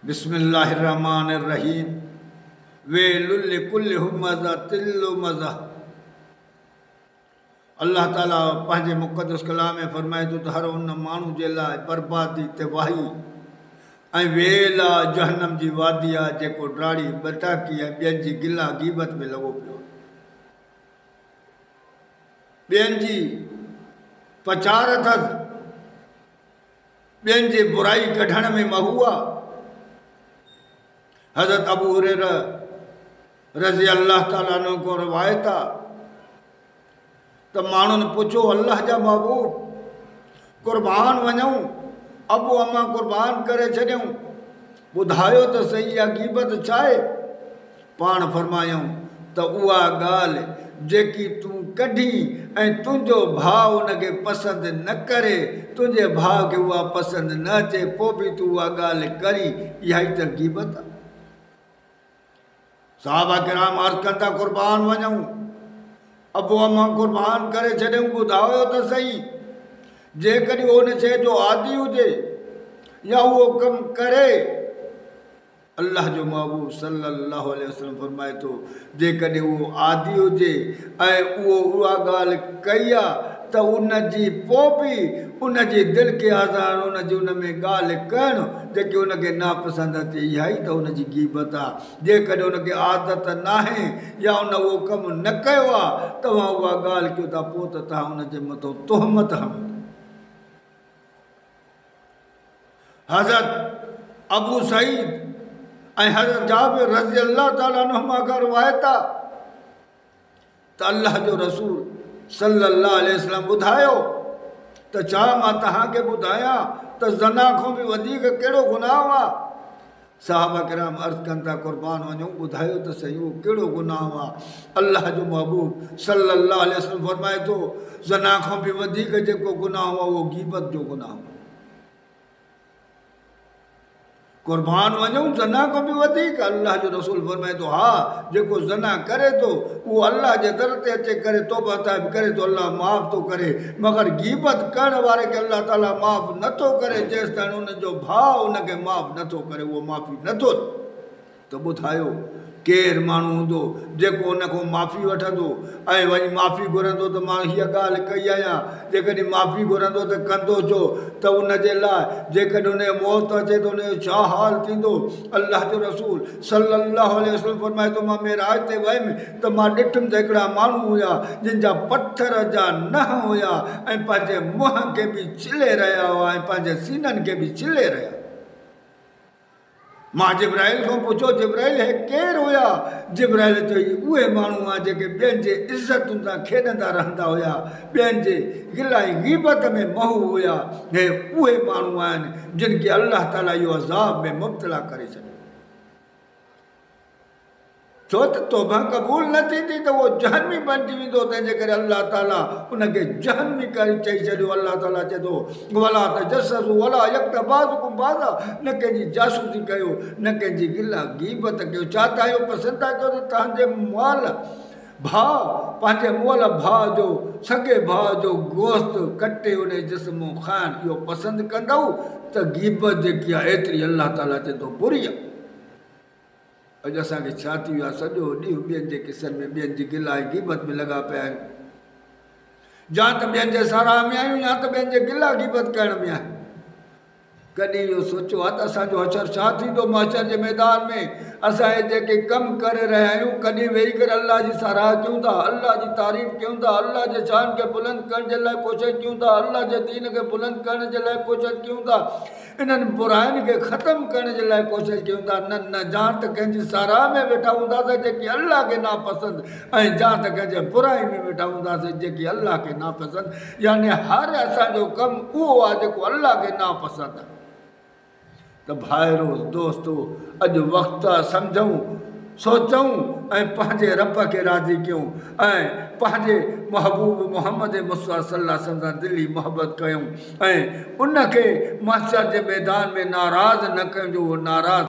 बिस्मिल्लाहिर्रहमानिर्रहीम। वेलुल लिकुल्लि हुमज़तिल लुमज़ह। अल्लाह ताला पंहिंजे मुक़द्दस कलाम में फरमाए थो त हर उन माण्हू जे लाइ बर्बादी तबाही ऐं वेल आहे जहन्नम जी वादी आहे जेको ड्राड़ी बटाकी ऐं ॿियनि जी गिला गीबत में लॻो पियो, ॿियनि जी पचार अथसि, ॿियनि जी बुराई कढण में महू आहे। हज़रत अबू हुरैरा रज़ी अल्लाह ताला अन्हु को रिवायत आहे त माण्हुनि पुछो, अल्लाह जा महबूब, क़ुर्बान वञूं, अबू अम्मा क़ुर्बान करे छॾियूं, ॿुधायो त सही आहे गीबत छा आहे? पाण फरमायूं त उहा ॻाल्हि जेकी तूं कढी ऐं तुंहिंजो भाउ उनखे पसंदि न करे, तुंहिंजे भाउ खे उहा पसंदि न अचे, पोइ बि तूं उहा ॻाल्हि करी, इहा ई त गीबत आहे। सहाबा किराम अर्ज़ कनि था, क़ुर्बान वञूं, अबू अम्मा क़ुर्बान करे छॾियूं, ॿुधायो त सही। जेकॾहिं उन शइ जो आदि हुजे या उहो कमु करे, अल्लाह जो महबूब सल्लल्लाहु अलैहि वसल्लम फरमाए थो, जेकॾहिं उहो आदि हुजे ऐं उहा ॻाल्हि कई आहे त उन जी पोइ बि उन जी दिलि खे आज़ार उन जी उन में ॻाल्हि करणु जेकी उनखे नापसंदि अचे, इहा ई त उन जी गीबत आहे। जेकॾहिं उनखे आदत नाहे या उन उहो कमु न कयो आहे, तव्हां उहा ॻाल्हि कयो था, पोइ त तव्हां उनजे मथां तोहमत हणो। हज़रत अबू सईद ऐं हज़रत जाबिर रज़ी अल्लाह ताला अन्हुमा खां रिवायत आहे त अल्लाह जो रसूल सल्लल्लाहु अलैहि वसल्लम ॿुधायो त छा मां तव्हांखे ॿुधायां त ज़ना खां बि वधीक कहिड़ो गुनाह आहे? सहाबा किराम अर्ज़ कनि था, क़ुर्बान वञूं, ॿुधायो त सही उहो कहिड़ो गुनाह आहे? अल्लाह जो महबूब सल्लल्लाहु अलैहि वसल्लम फरमाए थो, ज़ना खां बि वधीक जेको गुनाह आहे उहो गीबत जो गुनाह आहे। क़ुर्बान वञूं, ज़ना खां बि वधीक? अल्लाह जो रसूल फरमाए थो, हा, जेको ज़ना करे थो उहो अल्लाह जे दर ते अचे करे तौबा ताइब करे थो, अल्लाह माफ़ थो करे, मगर गीबत करण वारे खे अल्लाह ताला माफ़ नथो करे जेसि ताईं उनजो भाउ उनखे माफ़ नथो करे, उहो माफ़ी नथो। त ॿुधायो केरु माण्हू हूंदो जेको उन खां माफ़ी वठंदो ऐं वञी माफ़ी घुरंदो त मां हीअ ॻाल्हि कई आहियां, जेकॾहिं माफ़ी घुरंदो त कंदो छो? त उनजे लाइ जेकॾहिं उनजो मौत अचे त उनजो छा हाल थींदो? अल्लाह जो रसूल सल्लल्लाहु अलैहि वसल्लम फरमाए थो, मां मेराज ते वयुमि त मां ॾिठुमि त हिकिड़ा माण्हू हुया जिन जा पथर जा नह हुया ऐं पंहिंजे मुंहं खे बि छिले रहिया हुआ ऐं पंहिंजे सीननि खे बि छिले रहिया। मां जिब्राइल खां पुछो, जिब्राइल हे केरु हुया? जिब्राइल चई, उहे माण्हू आहे जेके ॿियनि जे इज़तुनि सां खेॾंदा रहंदा हुया, ॿियनि जे गिलाई गीबत में महू हुया। हे उहे माण्हू आहिनि जिन खे अल्लाह ताला इहो अज़ाब में मुब्तला करे छॾियो। छो त तौबा क़बूल न थींदी त उहो जहन्मी बणिजी वेंदो, तंहिंजे करे अल्लाह ताला उनखे जहन्मी करे चई छॾियो। अल्लाह ताला चए थो, वला तजस्ससू वला यग़्तब बाज़ुकुम बाज़ा, न कंहिंजी जासूसी कयो, न कंहिंजी गिला गीबत कयो। छा तव्हां इहो पसंदि था कयो त तव्हांजे मुअल भाउ, पंहिंजे मुअल भाउ जो, सॻे भाउ जो गोश्त कटे उन जिस्म खाइण इहो पसंदि कंदव त गीबत जेकी आहे एतिरी अल्लाह ताला चए थो बुरी आहे। अॼु असांखे छा थी वियो आहे? सॼो ॾींहुं ॿियनि जे किसनि में, ॿियनि जी गिला ऐं गीबत में लॻा पिया आहियूं। या त ॿियनि जे साराह में आहियूं या त ॿियनि जे गिला गीबत करण में आहियूं। कॾहिं इहो सोचियो आहे त असांजो हशर छा थींदो? महशर जे मैदान में असां जेके कमु करे रहिया आहियूं, कॾहिं वेही करे अल्लाह जी साराह कयूं था, अल्लाह जी तारीफ़ कयूं था, अल्लाह जे शान खे बुलंद करण जे लाइ कोशिशि कयूं था, अल्लाह जे दीन खे बुलंद करण जे लाइ कोशिशि कयूं था, इन्हनि बुराइनि खे ख़तमु करण जे लाइ कोशिशि कयूं था। न जा त कंहिंजी साराह में वेठा हूंदासीं जेकी अल्लाह खे नापसंदि, ऐं जा त कंहिंजे बुराई में वेठा हूंदासीं जेकी अल्लाह खे नापसंदि। यानी हर असांजो कमु उहो आहे जेको अल्लाह खे नापसंदि आहे। त भाइरो दोस्तो, अॼु वक़्तु आहे सम्झूं, सोचूं ऐं पंहिंजे रब खे राज़ी कयूं ऐं पंहिंजे महबूब मोहम्मद मुस्तफ़ा सल्लल्लाहु अलैहि वसल्लम सां दिली मोहबत कयूं ऐं उनखे महशर जे मैदान में नाराज़ न कयूं जो उहो नाराज़